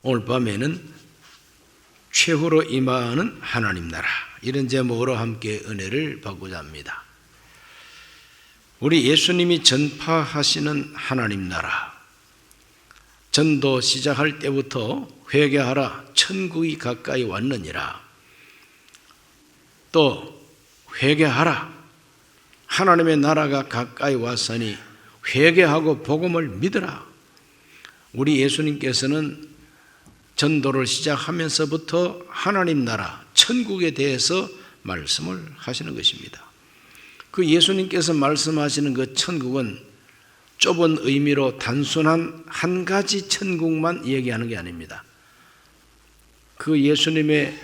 오늘 밤에는 최후로 임하는 하나님 나라, 이런 제목으로 함께 은혜를 받고자 합니다. 우리 예수님이 전파하시는 하나님 나라, 전도 시작할 때부터 회개하라, 천국이 가까이 왔느니라, 또 회개하라, 하나님의 나라가 가까이 왔으니 회개하고 복음을 믿으라. 우리 예수님께서는 전도를 시작하면서부터 하나님 나라, 천국에 대해서 말씀을 하시는 것입니다. 그 예수님께서 말씀하시는 그 천국은 좁은 의미로 단순한 한 가지 천국만 얘기하는 게 아닙니다. 그 예수님의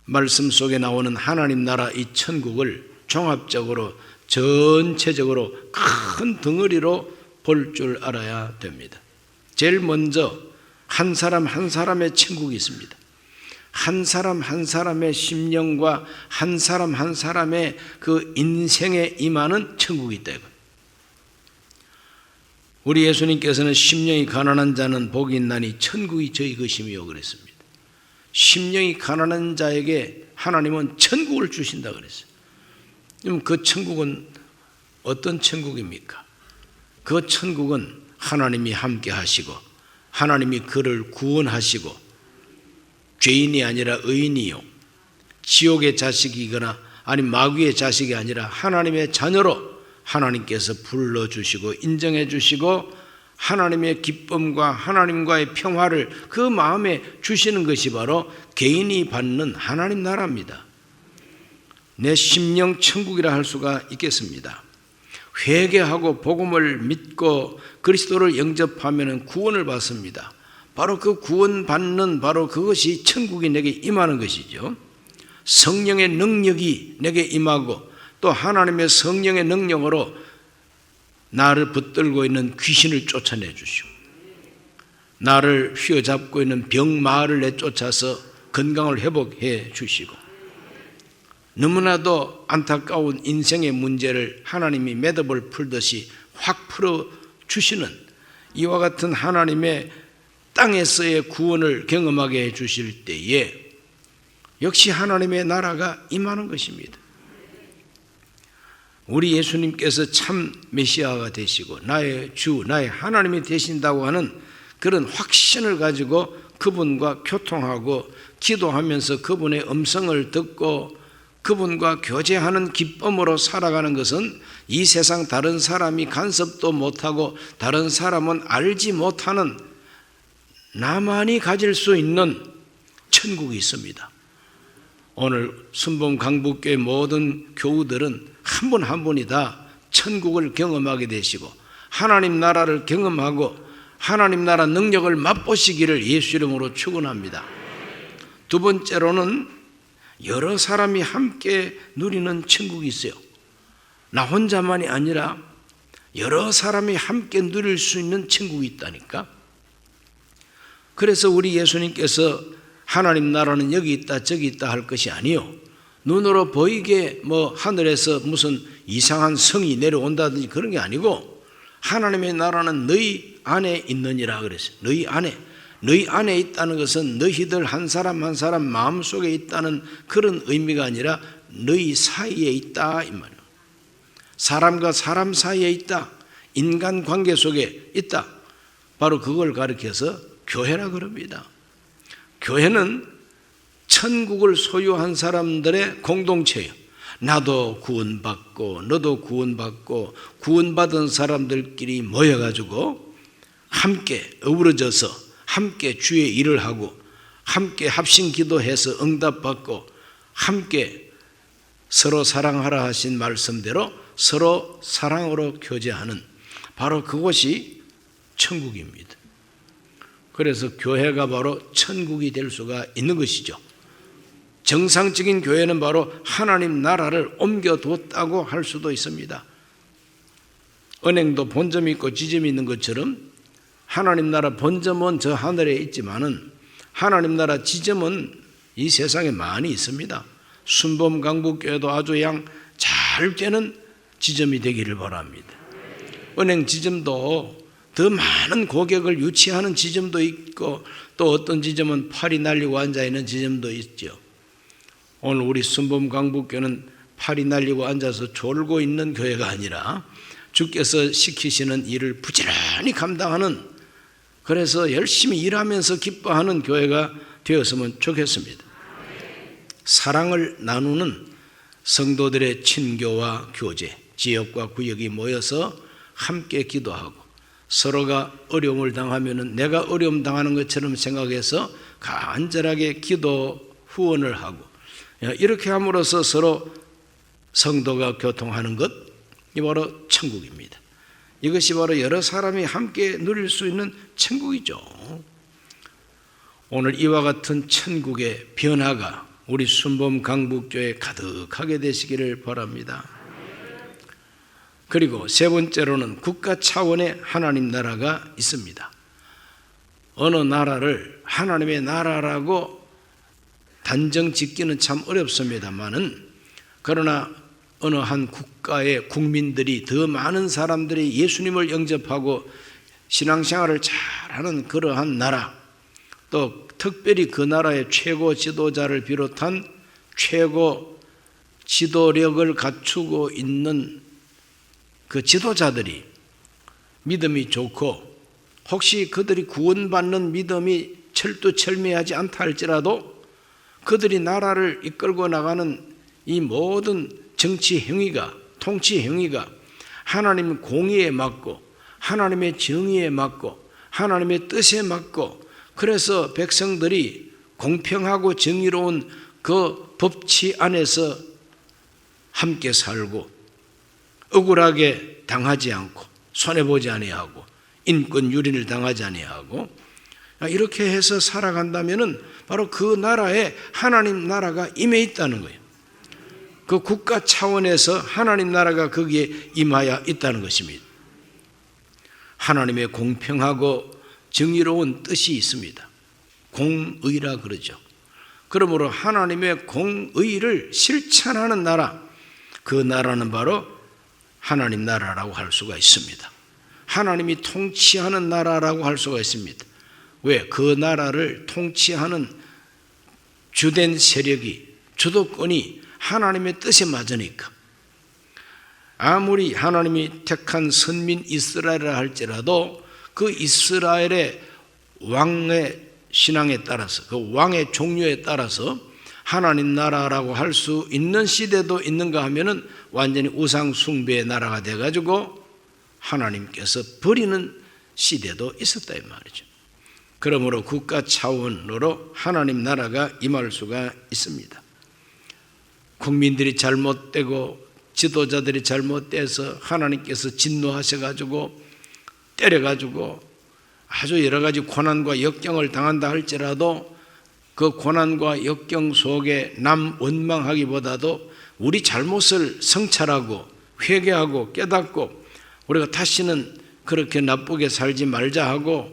말씀 속에 나오는 하나님 나라, 이 천국을 종합적으로 전체적으로 큰 덩어리로 볼 줄 알아야 됩니다. 제일 먼저 한 사람 한 사람의 천국이 있습니다. 한 사람 한 사람의 심령과 한 사람 한 사람의 그 인생에 임하는 천국이 있다. 우리 예수님께서는 심령이 가난한 자는 복이 있나니 천국이 저희 것이며 그랬습니다. 심령이 가난한 자에게 하나님은 천국을 주신다 그랬어요. 그럼 그 천국은 어떤 천국입니까? 그 천국은 하나님이 함께 하시고 하나님이 그를 구원하시고 죄인이 아니라 의인이요, 지옥의 자식이거나 아니 마귀의 자식이 아니라 하나님의 자녀로 하나님께서 불러주시고 인정해 주시고 하나님의 기쁨과 하나님과의 평화를 그 마음에 주시는 것이 바로 개인이 받는 하나님 나라입니다. 내 심령 천국이라 할 수가 있겠습니다. 회개하고 복음을 믿고 그리스도를 영접하면 구원을 받습니다. 바로 그 구원받는 바로 그것이 천국이 내게 임하는 것이죠. 성령의 능력이 내게 임하고 또 하나님의 성령의 능력으로 나를 붙들고 있는 귀신을 쫓아내 주시고 나를 휘어잡고 있는 병마를 내쫓아서 건강을 회복해 주시고 너무나도 안타까운 인생의 문제를 하나님이 매듭을 풀듯이 확 풀어주시는 이와 같은 하나님의 땅에서의 구원을 경험하게 해주실 때에 역시 하나님의 나라가 임하는 것입니다. 우리 예수님께서 참 메시아가 되시고 나의 주, 나의 하나님이 되신다고 하는 그런 확신을 가지고 그분과 교통하고 기도하면서 그분의 음성을 듣고 그분과 교제하는 기쁨으로 살아가는 것은 이 세상 다른 사람이 간섭도 못하고 다른 사람은 알지 못하는 나만이 가질 수 있는 천국이 있습니다. 오늘 순봉 강북교회 모든 교우들은 한 분 한 분이 다 천국을 경험하게 되시고 하나님 나라를 경험하고 하나님 나라 능력을 맛보시기를 예수 이름으로 축원합니다. 두 번째로는 여러 사람이 함께 누리는 천국이 있어요. 나 혼자만이 아니라 여러 사람이 함께 누릴 수 있는 천국이 있다니까. 그래서 우리 예수님께서 하나님 나라는 여기 있다 저기 있다 할 것이 아니요, 눈으로 보이게 하늘에서 무슨 이상한 성이 내려온다든지 그런 게 아니고 하나님의 나라는 너희 안에 있느니라 그랬어요. 너희 안에 있다는 것은 너희들 한 사람 한 사람 마음속에 있다는 그런 의미가 아니라 너희 사이에 있다 이 말이에요. 사람과 사람 사이에 있다, 인간관계 속에 있다. 바로 그걸 가리켜서 교회라 그럽니다. 교회는 천국을 소유한 사람들의 공동체예요. 나도 구원받고 너도 구원받고 구원받은 사람들끼리 모여가지고 함께 어우러져서 함께 주의 일을 하고 함께 합심 기도해서 응답받고 함께 서로 사랑하라 하신 말씀대로 서로 사랑으로 교제하는 바로 그것이 천국입니다. 그래서 교회가 바로 천국이 될 수가 있는 것이죠. 정상적인 교회는 바로 하나님 나라를 옮겨뒀다고 할 수도 있습니다. 은행도 본점이 있고 지점이 있는 것처럼 하나님 나라 본점은 저 하늘에 있지만은 하나님 나라 지점은 이 세상에 많이 있습니다. 순범 강북교회도 아주 잘 되는 지점이 되기를 바랍니다. 은행 지점도 더 많은 고객을 유치하는 지점도 있고 또 어떤 지점은 팔이 날리고 앉아있는 지점도 있죠. 오늘 우리 순범 강북교는 팔이 날리고 앉아서 졸고 있는 교회가 아니라 주께서 시키시는 일을 부지런히 감당하는, 그래서 열심히 일하면서 기뻐하는 교회가 되었으면 좋겠습니다. 사랑을 나누는 성도들의 친교와 교제, 지역과 구역이 모여서 함께 기도하고 서로가 어려움을 당하면 내가 어려움 당하는 것처럼 생각해서 간절하게 기도 후원을 하고 이렇게 함으로써 서로 성도가 교통하는 것, 이 바로 천국입니다. 이것이 바로 여러 사람이 함께 누릴 수 있는 천국이죠. 오늘 이와 같은 천국의 변화가 우리 순범 강북교회에 가득하게 되시기를 바랍니다. 그리고 세 번째로는 국가 차원의 하나님 나라가 있습니다. 어느 나라를 하나님의 나라라고 단정 짓기는 참 어렵습니다만은, 그러나 어느 한 국가의 국민들이, 더 많은 사람들이 예수님을 영접하고 신앙생활을 잘하는 그러한 나라, 또 특별히 그 나라의 최고 지도자를 비롯한 최고 지도력을 갖추고 있는 그 지도자들이 믿음이 좋고, 혹시 그들이 구원받는 믿음이 철두철미하지 않다 할지라도 그들이 나라를 이끌고 나가는 이 모든 정치 행위가, 통치 행위가 하나님 공의에 맞고 하나님의 정의에 맞고 하나님의 뜻에 맞고, 그래서 백성들이 공평하고 정의로운 그 법치 안에서 함께 살고 억울하게 당하지 않고 손해보지 아니하고 인권 유린을 당하지 아니하고 이렇게 해서 살아간다면 바로 그 나라에 하나님 나라가 임해 있다는 거예요. 그 국가 차원에서 하나님 나라가 거기에 임하여 있다는 것입니다. 하나님의 공평하고 정의로운 뜻이 있습니다. 공의라 그러죠. 그러므로 하나님의 공의를 실천하는 나라, 그 나라는 바로 하나님 나라라고 할 수가 있습니다. 하나님이 통치하는 나라라고 할 수가 있습니다. 왜? 그 나라를 통치하는 주된 세력이, 주도권이 하나님의 뜻에 맞으니까. 아무리 하나님이 택한 선민 이스라엘이라 할지라도 그 이스라엘의 왕의 신앙에 따라서, 그 왕의 종류에 따라서 하나님 나라라고 할 수 있는 시대도 있는가 하면은 완전히 우상 숭배의 나라가 돼가지고 하나님께서 버리는 시대도 있었다 이 말이죠. 그러므로 국가 차원으로 하나님 나라가 임할 수가 있습니다. 국민들이 잘못되고 지도자들이 잘못돼서 하나님께서 진노하셔가지고 때려가지고 아주 여러 가지 고난과 역경을 당한다 할지라도 그 고난과 역경 속에 남 원망하기보다도 우리 잘못을 성찰하고 회개하고 깨닫고 우리가 다시는 그렇게 나쁘게 살지 말자 하고,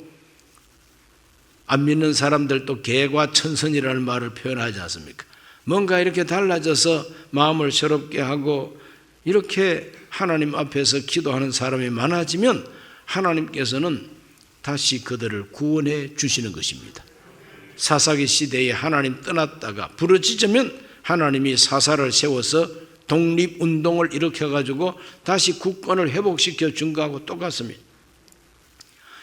안 믿는 사람들도 개과천선이라는 말을 표현하지 않습니까? 뭔가 이렇게 달라져서 마음을 새롭게 하고 이렇게 하나님 앞에서 기도하는 사람이 많아지면 하나님께서는 다시 그들을 구원해 주시는 것입니다. 사사기 시대에 하나님 떠났다가 부르짖으면 하나님이 사사를 세워서 독립운동을 일으켜가지고 다시 국권을 회복시켜 준 거하고 똑같습니다.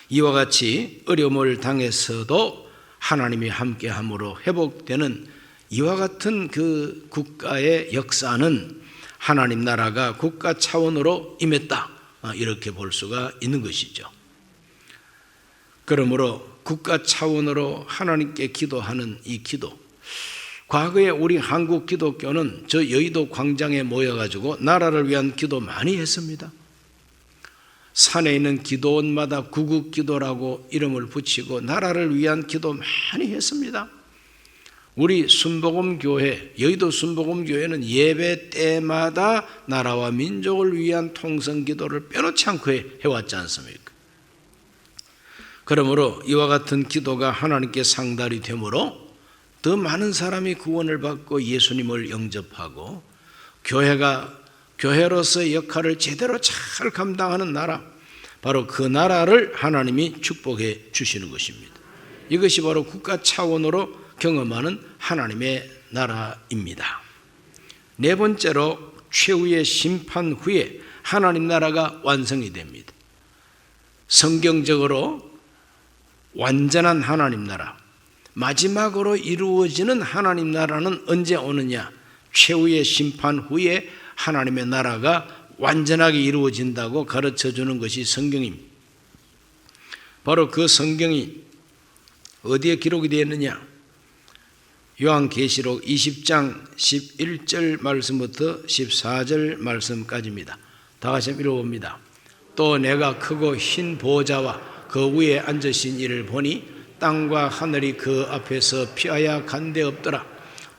이와 같이 어려움을 당해서도 하나님이 함께함으로 회복되는 이와 같은 그 국가의 역사는 하나님 나라가 국가 차원으로 임했다, 이렇게 볼 수가 있는 것이죠. 그러므로 국가 차원으로 하나님께 기도하는 이 기도, 과거에 우리 한국 기독교는 저 여의도 광장에 모여가지고 나라를 위한 기도 많이 했습니다. 산에 있는 기도원마다 구국기도라고 이름을 붙이고 나라를 위한 기도 많이 했습니다. 우리 순복음교회, 여의도 순복음교회는 예배 때마다 나라와 민족을 위한 통성기도를 빼놓지 않고 해왔지 않습니까? 그러므로 이와 같은 기도가 하나님께 상달이 되므로 더 많은 사람이 구원을 받고 예수님을 영접하고 교회가 교회로서의 역할을 제대로 잘 감당하는 나라, 바로 그 나라를 하나님이 축복해 주시는 것입니다. 이것이 바로 국가 차원으로 경험하는 하나님의 나라입니다. 네 번째로 최후의 심판 후에 하나님 나라가 완성이 됩니다. 성경적으로 완전한 하나님 나라, 마지막으로 이루어지는 하나님 나라는 언제 오느냐? 최후의 심판 후에 하나님의 나라가 완전하게 이루어진다고 가르쳐 주는 것이 성경입니다. 바로 그 성경이 어디에 기록이 되어 있느냐? 요한계시록 20장 11절 말씀부터 14절 말씀까지입니다. 다 같이 읽어봅니다. 또 내가 크고 흰 보좌와 그 위에 앉으신 이를 보니 땅과 하늘이 그 앞에서 피하여 간 데 없더라.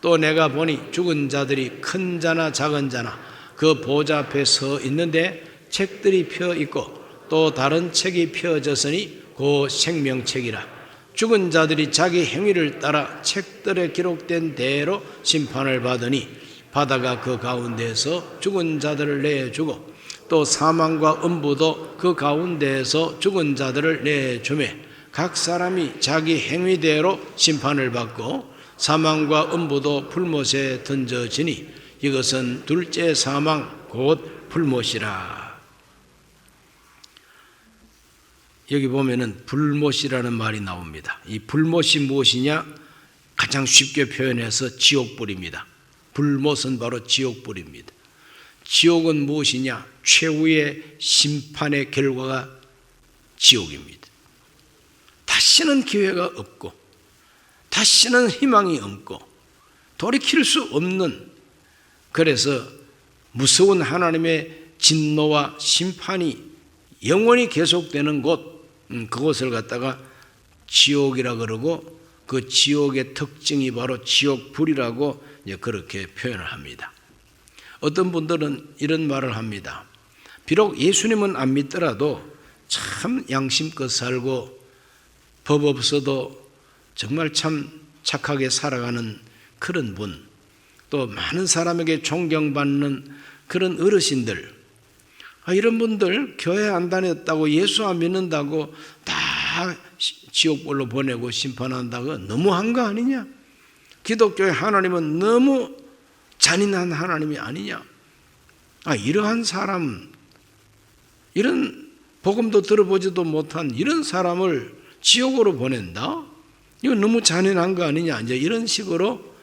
또 내가 보니 죽은 자들이 큰 자나 작은 자나 그 보좌 앞에 서 있는데 책들이 펴 있고 또 다른 책이 펴졌으니 그 생명책이라. 죽은 자들이 자기 행위를 따라 책들에 기록된 대로 심판을 받으니 바다가 그 가운데에서 죽은 자들을 내주고 또 사망과 음부도 그 가운데에서 죽은 자들을 내주매 각 사람이 자기 행위대로 심판을 받고 사망과 음부도 불못에 던져지니 이것은 둘째 사망 곧 불못이라. 여기 보면은 불못이라는 말이 나옵니다. 이 불못이 무엇이냐? 가장 쉽게 표현해서 지옥불입니다. 불못은 바로 지옥불입니다. 지옥은 무엇이냐? 최후의 심판의 결과가 지옥입니다. 다시는 기회가 없고 다시는 희망이 없고 돌이킬 수 없는, 그래서 무서운 하나님의 진노와 심판이 영원히 계속되는 곳, 그것을 갖다가 지옥이라 그러고 그 지옥의 특징이 바로 지옥불이라고 그렇게 표현을 합니다. 어떤 분들은 이런 말을 합니다. 비록 예수님은 안 믿더라도 참 양심껏 살고 법 없어도 정말 참 착하게 살아가는 그런 분, 또 많은 사람에게 존경받는 그런 어르신들, 이런 분들 교회 안 다녔다고 예수 안 믿는다고 다 지옥불로 보내고 심판한다고 너무한 거 아니냐? 기독교의 하나님은 너무 잔인한 하나님이 아니냐? 이러한 사람, 이런 복음도 들어보지도 못한 이런 사람을 지옥으로 보낸다? 이거 너무 잔인한 거 아니냐? 이제 이런 식으로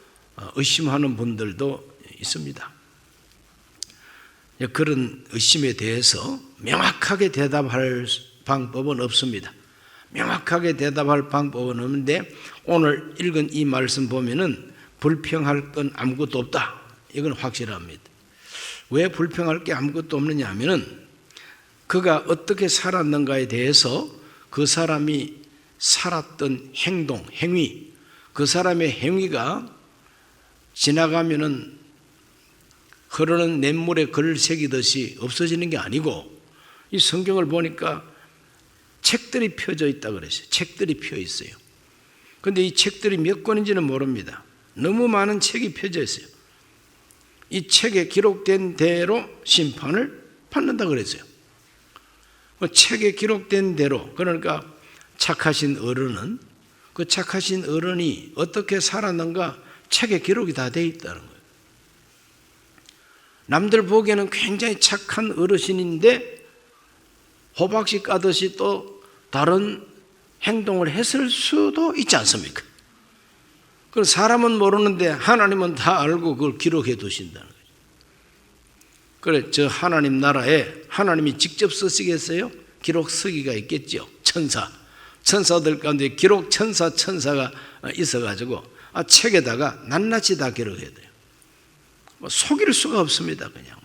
의심하는 분들도 있습니다. 그런 의심에 대해서 명확하게 대답할 방법은 없습니다. 명확하게 대답할 방법은 없는데 오늘 읽은 이 말씀 보면은 불평할 건 아무것도 없다. 이건 확실합니다. 왜 불평할 게 아무것도 없느냐 하면은 그가 어떻게 살았는가에 대해서 그 사람이 살았던 행동, 행위, 그 사람의 행위가 지나가면은 흐르는 냇물에 글을 새기듯이 없어지는 게 아니고, 이 성경을 보니까 책들이 펴져 있다 그랬어요. 책들이 펴 있어요. 그런데 이 책들이 몇 권인지는 모릅니다. 너무 많은 책이 펴져 있어요. 이 책에 기록된 대로 심판을 받는다 그랬어요. 책에 기록된 대로, 그러니까 착하신 어른은, 그 착하신 어른이 어떻게 살았는가 책에 기록이 다 돼 있다는 거예요. 남들 보기에는 굉장히 착한 어르신인데 호박씨 까듯이 또 다른 행동을 했을 수도 있지 않습니까? 그럼 사람은 모르는데 하나님은 다 알고 그걸 기록해 두신다는 거죠. 그래, 저 하나님 나라에 하나님이 직접 쓰시겠어요? 기록 쓰기가 있겠죠. 천사들 가운데 기록 천사가 있어가지고 책에다가 낱낱이 다 기록해야 돼요. 속일 수가 없습니다. 그냥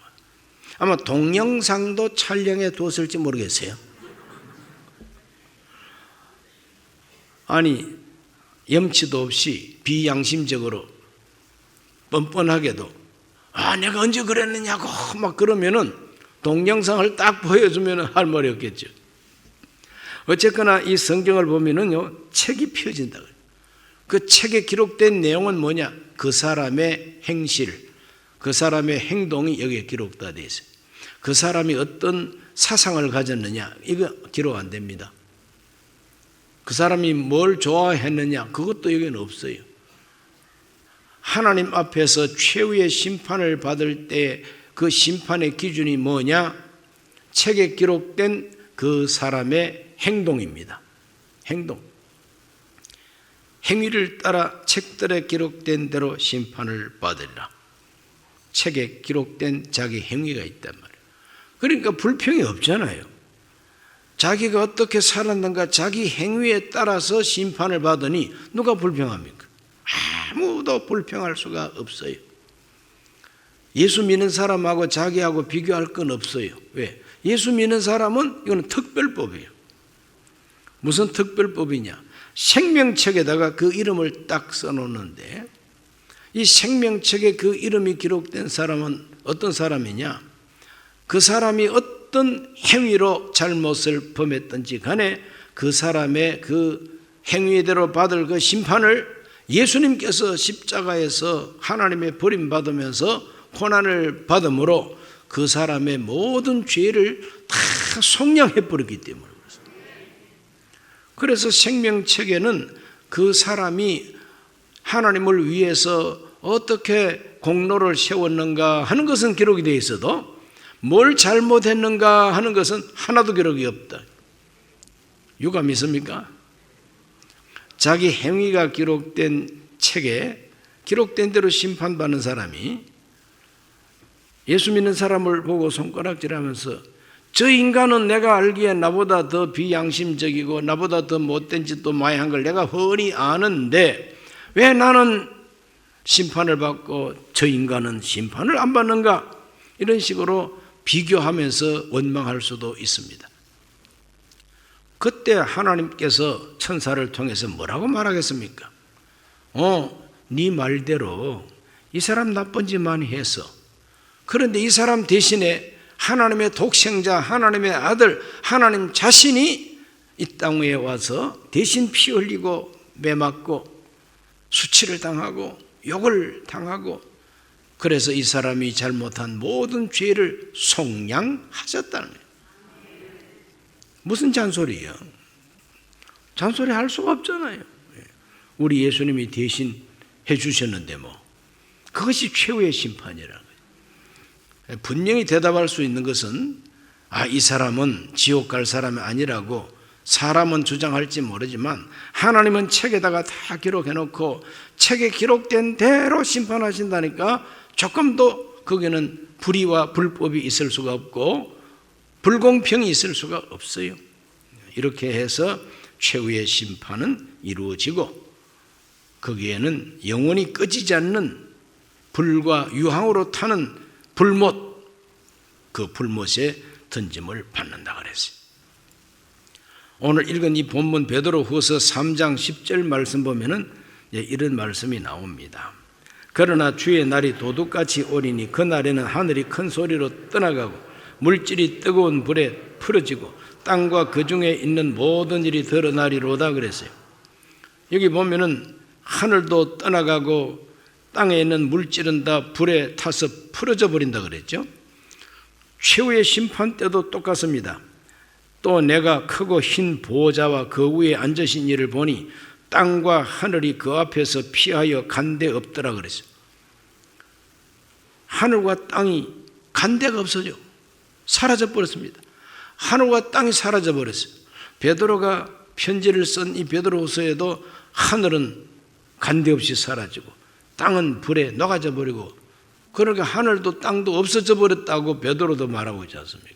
아마 동영상도 촬영해 두었을지 모르겠어요. 아니, 염치도 없이 비양심적으로 뻔뻔하게도 내가 언제 그랬느냐고 막 그러면은 동영상을 딱 보여주면은 할 말이 없겠죠. 어쨌거나 이 성경을 보면은요, 책이 펴진다. 그 책에 기록된 내용은 뭐냐? 그 사람의 행실, 그 사람의 행동이 여기에 기록되어 있어요. 그 사람이 어떤 사상을 가졌느냐, 이거 기록 안 됩니다. 그 사람이 뭘 좋아했느냐, 그것도 여기는 없어요. 하나님 앞에서 최후의 심판을 받을 때 그 심판의 기준이 뭐냐? 책에 기록된 그 사람의 행동입니다. 행동. 행위를 따라 책들에 기록된 대로 심판을 받으리라. 책에 기록된 자기 행위가 있단 말이에요. 그러니까 불평이 없잖아요. 자기가 어떻게 살았는가 자기 행위에 따라서 심판을 받으니 누가 불평합니까? 아무도 불평할 수가 없어요. 예수 믿는 사람하고 자기하고 비교할 건 없어요. 왜? 예수 믿는 사람은 이거는 특별법이에요. 무슨 특별법이냐? 생명책에다가 그 이름을 딱 써놓는데 이 생명책에 그 이름이 기록된 사람은 어떤 사람이냐? 그 사람이 어떤 행위로 잘못을 범했든지 간에 그 사람의 그 행위대로 받을 그 심판을 예수님께서 십자가에서 하나님의 버림받으면서 고난을 받음으로 그 사람의 모든 죄를 다 속량해 버렸기 때문에 그렇습니다. 그래서 생명책에는 그 사람이 하나님을 위해서 어떻게 공로를 세웠는가 하는 것은 기록이 되어 있어도 뭘 잘못했는가 하는 것은 하나도 기록이 없다. 유감 있습니까? 자기 행위가 기록된 책에 기록된 대로 심판받는 사람이 예수 믿는 사람을 보고 손가락질하면서 저 인간은 내가 알기에 나보다 더 비양심적이고 나보다 더 못된 짓도 많이 한 걸 내가 훤히 아는데 왜 나는 심판을 받고 저 인간은 심판을 안 받는가? 이런 식으로 비교하면서 원망할 수도 있습니다. 그때 하나님께서 천사를 통해서 뭐라고 말하겠습니까? 네 말대로 이 사람 나쁜 짓 많이 했어. 그런데 이 사람 대신에 하나님의 독생자, 하나님의 아들, 하나님 자신이 이 땅 위에 와서 대신 피 흘리고 매맞고 수치를 당하고 욕을 당하고 그래서 이 사람이 잘못한 모든 죄를 속량하셨다는 거예요. 무슨 잔소리예요? 잔소리 할 수가 없잖아요. 우리 예수님이 대신 해주셨는데 그것이 최후의 심판이라는 거예요. 분명히 대답할 수 있는 것은 이 사람은 지옥 갈 사람이 아니라고 사람은 주장할지 모르지만 하나님은 책에다가 다 기록해놓고 책에 기록된 대로 심판하신다니까 조금도 거기는 불의와 불법이 있을 수가 없고 불공평이 있을 수가 없어요. 이렇게 해서 최후의 심판은 이루어지고 거기에는 영원히 꺼지지 않는 불과 유황으로 타는 불못, 그 불못에 던짐을 받는다 그랬어요. 오늘 읽은 이 본문 베드로후서 3장 10절 말씀 보면은 이런 말씀이 나옵니다. 그러나 주의 날이 도둑같이 오리니 그 날에는 하늘이 큰 소리로 떠나가고 물질이 뜨거운 불에 풀어지고 땅과 그 중에 있는 모든 일이 드러나리로다 그랬어요. 여기 보면은 하늘도 떠나가고 땅에 있는 물질은 다 불에 타서 풀어져 버린다 그랬죠. 최후의 심판 때도 똑같습니다. 또 내가 크고 흰 보호자와 그 위에 앉으신 이를 보니 땅과 하늘이 그 앞에서 피하여 간데 없더라 그랬어요. 하늘과 땅이 간데가 없어져 사라져 버렸습니다. 하늘과 땅이 사라져 버렸어요. 베드로가 편지를 쓴 이 베드로후서에도 하늘은 간데 없이 사라지고 땅은 불에 녹아져 버리고 그러니까 하늘도 땅도 없어져 버렸다고 베드로도 말하고 있지 않습니까?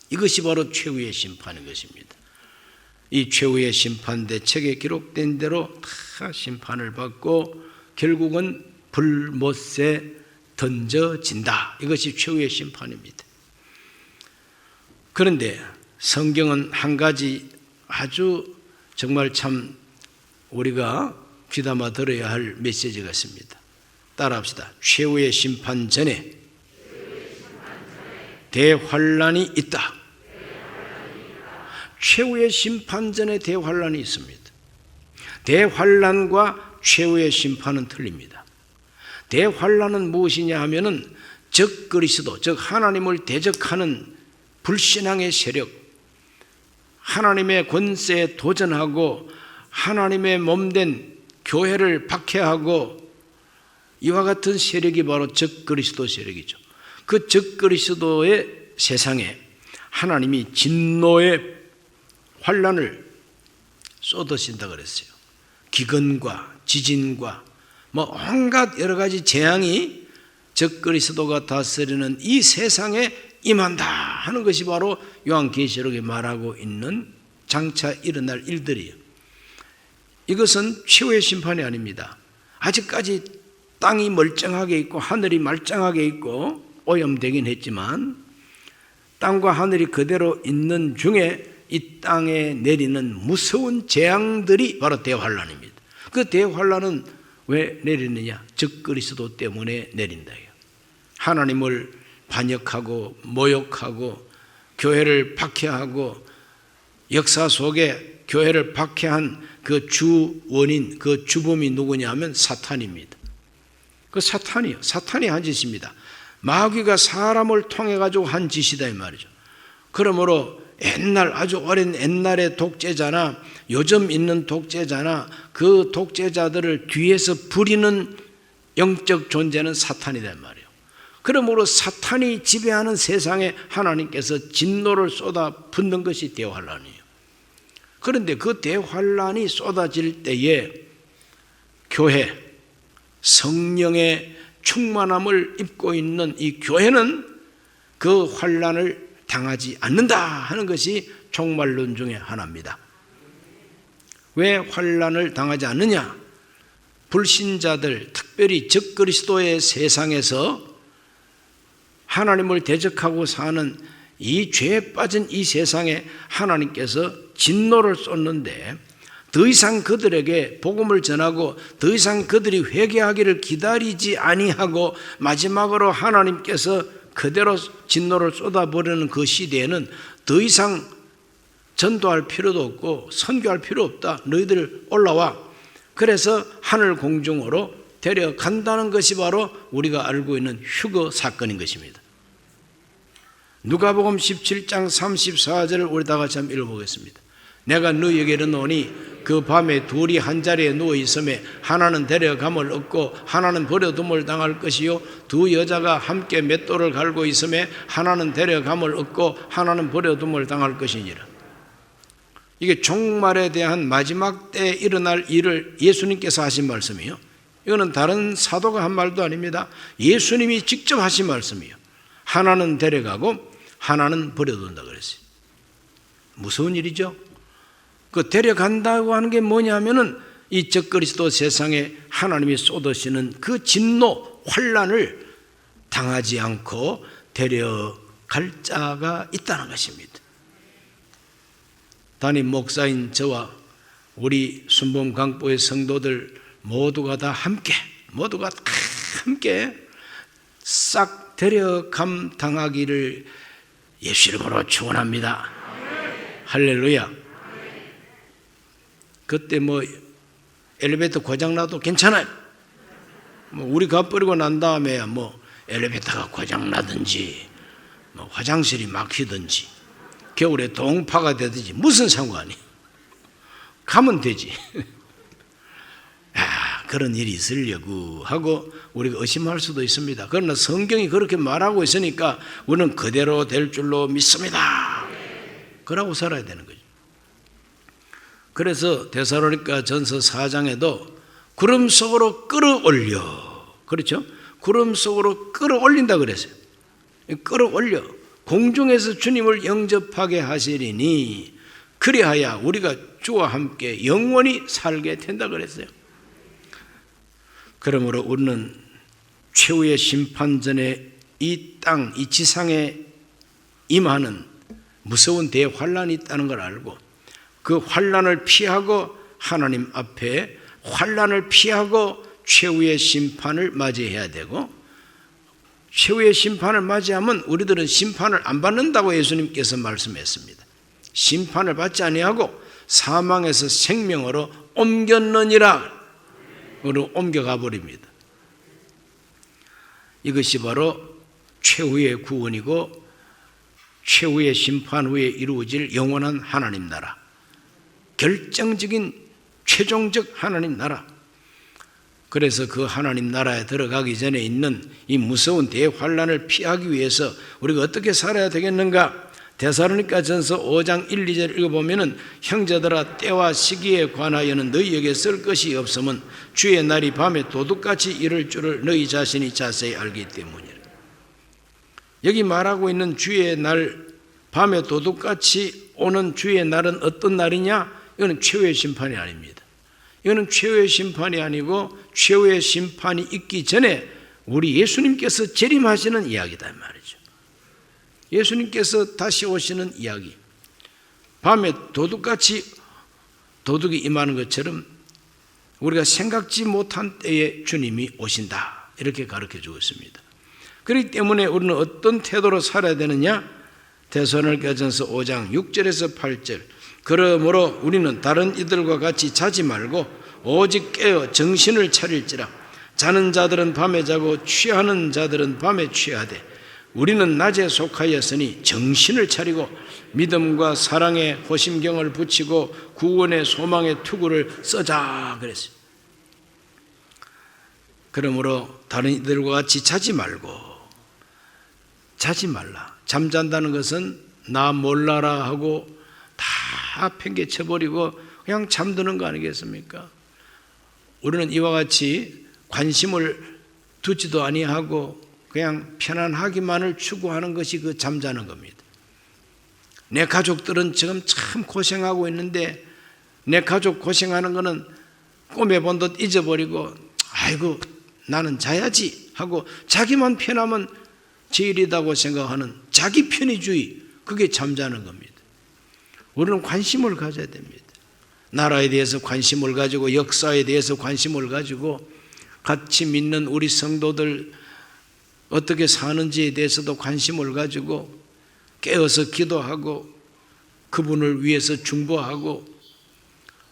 이것이 바로 최후의 심판인 것입니다. 이 최후의 심판대 책에 기록된 대로 다 심판을 받고 결국은 불못에 던져진다. 이것이 최후의 심판입니다. 그런데 성경은 한 가지 아주 정말 참 우리가 귀담아 들어야 할 메시지가 있습니다. 따라합시다. 최후의 심판 전에 대환란이 있다. 최후의 심판 전에 대환란이 있습니다. 대환란과 최후의 심판은 틀립니다. 대환란은 무엇이냐 하면은 적 그리스도, 즉 하나님을 대적하는 불신앙의 세력, 하나님의 권세에 도전하고 하나님의 몸된 교회를 박해하고 이와 같은 세력이 바로 적그리스도 세력이죠. 그 적그리스도의 세상에 하나님이 진노의 환란을 쏟으신다 그랬어요. 기근과 지진과 온갖 여러 가지 재앙이 적그리스도가 다스리는 이 세상에 임한다 하는 것이 바로 요한계시록에 말하고 있는 장차 일어날 일들이에요. 이것은 최후의 심판이 아닙니다. 아직까지 땅이 멀쩡하게 있고 하늘이 말짱하게 있고 오염되긴 했지만 땅과 하늘이 그대로 있는 중에 이 땅에 내리는 무서운 재앙들이 바로 대환란입니다. 그 대환란은 왜 내리느냐? 적그리스도 때문에 내린다. 하나님을 반역하고 모욕하고 교회를 박해하고 역사 속에 교회를 박해한 그 주 원인, 그 주범이 누구냐 하면 사탄입니다. 그 사탄이요. 사탄이 한 짓입니다. 마귀가 사람을 통해 가지고 한 짓이다 이 말이죠. 그러므로 옛날 아주 오랜 옛날의 독재자나 요즘 있는 독재자나 그 독재자들을 뒤에서 부리는 영적 존재는 사탄이다 이 말이에요. 그러므로 사탄이 지배하는 세상에 하나님께서 진노를 쏟아 붓는 것이 대환란이에요. 그런데 그 대환란이 쏟아질 때에 교회, 성령의 충만함을 입고 있는 이 교회는 그 환란을 당하지 않는다 하는 것이 종말론 중에 하나입니다. 왜 환란을 당하지 않느냐? 불신자들, 특별히 적그리스도의 세상에서 하나님을 대적하고 사는 이 죄에 빠진 이 세상에 하나님께서 진노를 쏟는데 더 이상 그들에게 복음을 전하고 더 이상 그들이 회개하기를 기다리지 아니하고 마지막으로 하나님께서 그대로 진노를 쏟아버리는 그 시대에는 더 이상 전도할 필요도 없고 선교할 필요 없다. 너희들 올라와. 그래서 하늘 공중으로 데려간다는 것이 바로 우리가 알고 있는 휴거 사건인 것입니다. 누가복음 17장 34절을 우리 다 같이 한번 읽어보겠습니다. 내가 너희에게 이르노니 그 밤에 둘이 한 자리에 누워 있음에 하나는 데려감을 얻고 하나는 버려둠을 당할 것이요 두 여자가 함께 맷돌을 갈고 있음에 하나는 데려감을 얻고 하나는 버려둠을 당할 것이니라. 이게 종말에 대한 마지막 때 일어날 일을 예수님께서 하신 말씀이에요. 이거는 다른 사도가 한 말도 아닙니다. 예수님이 직접 하신 말씀이에요. 하나는 데려가고 하나는 버려둔다 그랬어요. 무서운 일이죠. 그 데려간다고 하는 게 뭐냐면은 이 적그리스도 세상에 하나님이 쏟으시는 그 진노 환란을 당하지 않고 데려갈 자가 있다는 것입니다. 담임 목사인 저와 우리 순범 강보의 성도들 모두가 함께 싹 데려감 당하기를 예수 이름으로 축원합니다. 할렐루야. 그때 엘리베이터 고장나도 괜찮아요. 우리 가버리고 난 다음에 엘리베이터가 고장나든지 화장실이 막히든지 겨울에 동파가 되든지 무슨 상관이? 가면 되지. 그런 일이 있으려고 하고 우리가 의심할 수도 있습니다. 그러나 성경이 그렇게 말하고 있으니까 우리는 그대로 될 줄로 믿습니다. 그러고 살아야 되는 거죠. 그래서 데살로니가 전서 4장에도 구름 속으로 끌어올려. 그렇죠? 구름 속으로 끌어올린다 그랬어요. 끌어올려. 공중에서 주님을 영접하게 하시리니 그리하여 우리가 주와 함께 영원히 살게 된다 그랬어요. 그러므로 우리는 최후의 심판 전에 이 땅, 이 지상에 임하는 무서운 대환란이 있다는 걸 알고 그 환란을 피하고 하나님 앞에 환란을 피하고 최후의 심판을 맞이해야 되고 최후의 심판을 맞이하면 우리들은 심판을 안 받는다고 예수님께서 말씀했습니다. 심판을 받지 아니하고 사망에서 생명으로 옮겼느니라 으로 옮겨가 버립니다. 이것이 바로 최후의 구원이고 최후의 심판 후에 이루어질 영원한 하나님 나라, 결정적인 최종적 하나님 나라. 그래서 그 하나님 나라에 들어가기 전에 있는 이 무서운 대환란을 피하기 위해서 우리가 어떻게 살아야 되겠는가? 데살로니가전서 5장 1, 2절 읽어보면 형제들아 때와 시기에 관하여는 너희에게 쓸 것이 없음은 주의 날이 밤에 도둑같이 이를 줄을 너희 자신이 자세히 알기 때문이라. 여기 말하고 있는 주의 날, 밤에 도둑같이 오는 주의 날은 어떤 날이냐? 이거는 최후의 심판이 아닙니다. 이거는 최후의 심판이 아니고 최후의 심판이 있기 전에 우리 예수님께서 재림하시는 이야기다 말이죠. 예수님께서 다시 오시는 이야기. 밤에 도둑같이 도둑이 임하는 것처럼 우리가 생각지 못한 때에 주님이 오신다, 이렇게 가르쳐 주고 있습니다. 그렇기 때문에 우리는 어떤 태도로 살아야 되느냐? 데살로니가전서 5장 6절에서 8절. 그러므로 우리는 다른 이들과 같이 자지 말고 오직 깨어 정신을 차릴지라. 자는 자들은 밤에 자고 취하는 자들은 밤에 취하되 우리는 낮에 속하였으니 정신을 차리고 믿음과 사랑의 호심경을 붙이고 구원의 소망의 투구를 써자 그랬어요. 그러므로 다른 이들과 같이 자지 말고, 자지 말라. 잠잔다는 것은 나 몰라라 하고 다 팽개쳐버리고 그냥 잠드는 거 아니겠습니까? 우리는 이와 같이 관심을 두지도 아니하고 그냥 편안하기만을 추구하는 것이 그 잠자는 겁니다. 내 가족들은 지금 참 고생하고 있는데 내 가족 고생하는 거는 꿈에 본 듯 잊어버리고 아이고 나는 자야지 하고 자기만 편하면 제일이라고 생각하는 자기 편의주의, 그게 잠자는 겁니다. 우리는 관심을 가져야 됩니다. 나라에 대해서 관심을 가지고 역사에 대해서 관심을 가지고 같이 믿는 우리 성도들 어떻게 사는지에 대해서도 관심을 가지고 깨어서 기도하고 그분을 위해서 중보하고,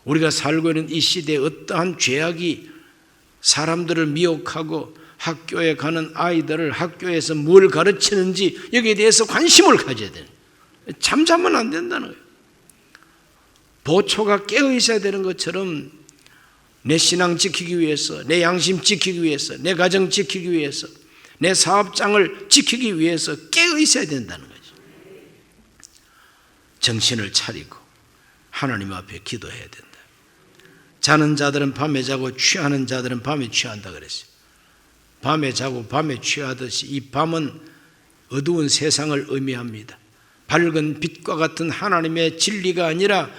우리가 살고 있는 이 시대에 어떠한 죄악이 사람들을 미혹하고 학교에 가는 아이들을 학교에서 뭘 가르치는지 여기에 대해서 관심을 가져야 돼요. 잠자면 안 된다는 거예요. 보초가 깨어 있어야 되는 것처럼 내 신앙 지키기 위해서, 내 양심 지키기 위해서, 내 가정 지키기 위해서, 내 사업장을 지키기 위해서 깨어 있어야 된다는 거죠. 정신을 차리고 하나님 앞에 기도해야 된다. 자는 자들은 밤에 자고 취하는 자들은 밤에 취한다 그랬어요. 밤에 자고 밤에 취하듯이 이 밤은 어두운 세상을 의미합니다. 밝은 빛과 같은 하나님의 진리가 아니라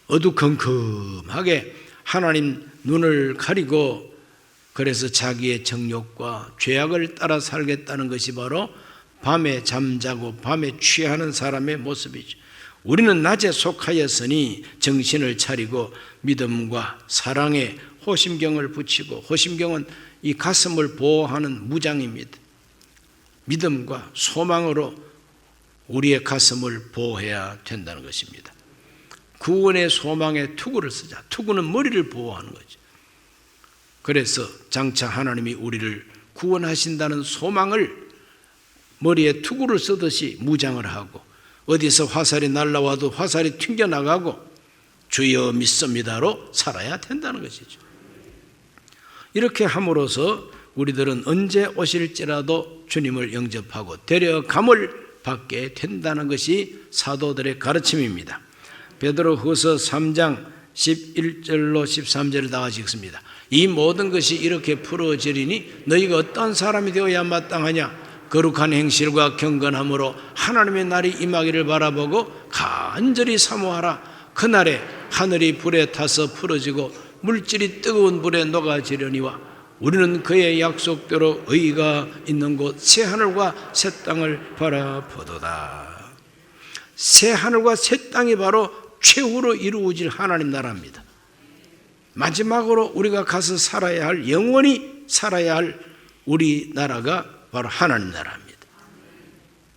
어두컴컴하게 하나님 눈을 가리고 그래서 자기의 정욕과 죄악을 따라 살겠다는 것이 바로 밤에 잠자고 밤에 취하는 사람의 모습이죠. 우리는 낮에 속하였으니 정신을 차리고 믿음과 사랑의 호심경을 붙이고, 호심경은 이 가슴을 보호하는 무장입니다. 믿음과 소망으로 우리의 가슴을 보호해야 된다는 것입니다. 구원의 소망의 투구를 쓰자. 투구는 머리를 보호하는 거죠. 그래서 장차 하나님이 우리를 구원하신다는 소망을 머리에 투구를 쓰듯이 무장을 하고, 어디서 화살이 날라와도 화살이 튕겨나가고 주여 믿습니다로 살아야 된다는 것이죠. 이렇게 함으로써 우리들은 언제 오실지라도 주님을 영접하고 데려감을 받게 된다는 것이 사도들의 가르침입니다. 베드로후서 3장 11절로 13절을 다 같이 읽습니다. 이 모든 것이 이렇게 풀어지리니 너희가 어떠한 사람이 되어야 마땅하냐? 거룩한 행실과 경건함으로 하나님의 날이 임하기를 바라보고 간절히 사모하라. 그날에 하늘이 불에 타서 풀어지고 물질이 뜨거운 불에 녹아지려니와 우리는 그의 약속대로 의가 있는 곳 새 하늘과 새 땅을 바라보도다. 새 하늘과 새 땅이 바로 최후로 이루어질 하나님 나라입니다. 마지막으로 우리가 가서 살아야 할, 영원히 살아야 할 우리 나라가 바로 하나님 나라입니다.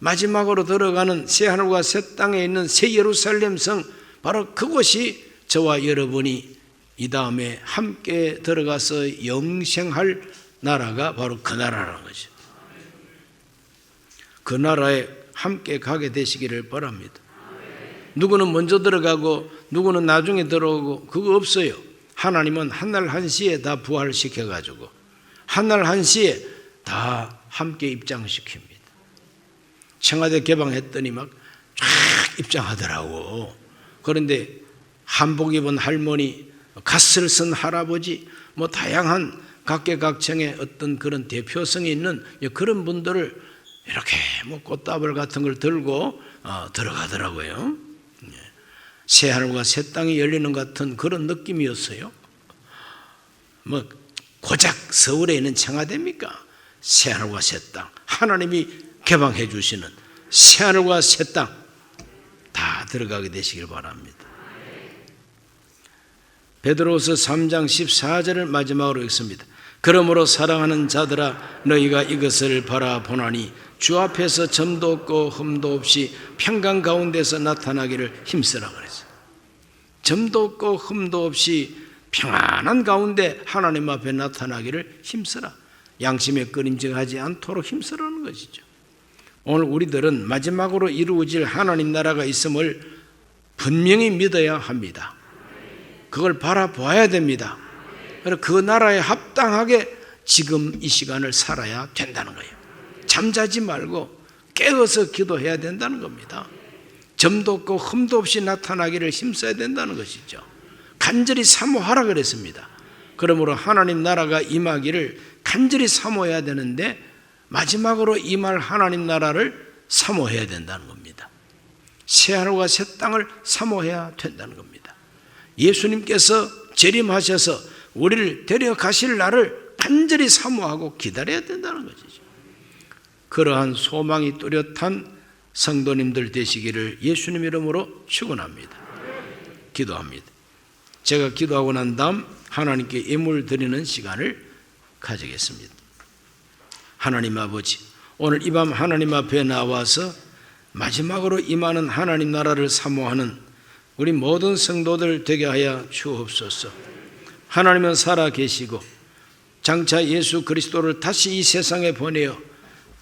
마지막으로 들어가는 새 하늘과 새 땅에 있는 새 예루살렘 성, 바로 그곳이 저와 여러분이 이 다음에 함께 들어가서 영생할 나라가 바로 그 나라라는 거죠. 그 나라에 함께 가게 되시기를 바랍니다. 누구는 먼저 들어가고 누구는 나중에 들어오고 그거 없어요. 하나님은 한날 한시에 다 부활시켜가지고 한날 한시에 다 함께 입장시킵니다. 청와대 개방했더니 막 쫙 입장하더라고. 그런데 한복 입은 할머니, 갓을 쓴 할아버지, 뭐 다양한 각계각층의 어떤 그런 대표성이 있는 그런 분들을 이렇게 뭐 꽃다발 같은 걸 들고 들어가더라고요. 새하늘과 새 땅이 열리는 같은 그런 느낌이었어요. 뭐 고작 서울에 있는 청와대입니까? 새하늘과 새 땅, 하나님이 개방해 주시는 새하늘과 새 땅 다 들어가게 되시길 바랍니다. 베드로후서 3장 14절을 마지막으로 읽습니다. 그러므로 사랑하는 자들아 너희가 이것을 바라보나니 주 앞에서 점도 없고 흠도 없이 평강 가운데서 나타나기를 힘쓰라 그랬어요. 점도 없고 흠도 없이 평안한 가운데 하나님 앞에 나타나기를 힘쓰라. 양심에 끄림직하지 않도록 힘쓰라는 것이죠. 오늘 우리들은 마지막으로 이루어질 하나님 나라가 있음을 분명히 믿어야 합니다. 그걸 바라보아야 됩니다. 그 나라에 합당하게 지금 이 시간을 살아야 된다는 거예요. 잠자지 말고 깨어서 기도해야 된다는 겁니다. 점도 없고 흠도 없이 나타나기를 힘써야 된다는 것이죠. 간절히 사모하라 그랬습니다. 그러므로 하나님 나라가 임하기를 간절히 사모해야 되는데 마지막으로 임할 하나님 나라를 사모해야 된다는 겁니다. 새하늘과 새 땅을 사모해야 된다는 겁니다. 예수님께서 재림하셔서 우리를 데려가실 날을 간절히 사모하고 기다려야 된다는 것이죠. 그러한 소망이 뚜렷한 성도님들 되시기를 예수님 이름으로 축원합니다. 기도합니다. 제가 기도하고 난 다음 하나님께 예물 드리는 시간을 가지겠습니다. 하나님 아버지, 오늘 이 밤 하나님 앞에 나와서 마지막으로 임하는 하나님 나라를 사모하는 우리 모든 성도들 되게 하여 주옵소서. 하나님은 살아 계시고 장차 예수 그리스도를 다시 이 세상에 보내어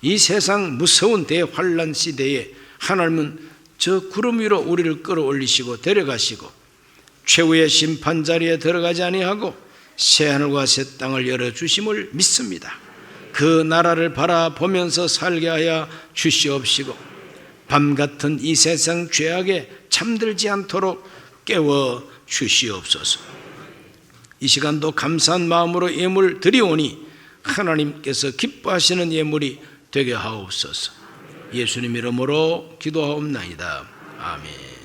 이 세상 무서운 대환란 시대에 하나님은 저 구름 위로 우리를 끌어올리시고 데려가시고 최후의 심판 자리에 들어가지 아니하고 새하늘과 새 땅을 열어주심을 믿습니다. 그 나라를 바라보면서 살게 하여 주시옵시고 밤같은 이 세상 죄악에 잠들지 않도록 깨워 주시옵소서. 이 시간도 감사한 마음으로 예물 드리오니 하나님께서 기뻐하시는 예물이 되게 하옵소서. 예수님 이름으로 기도하옵나이다. 아멘.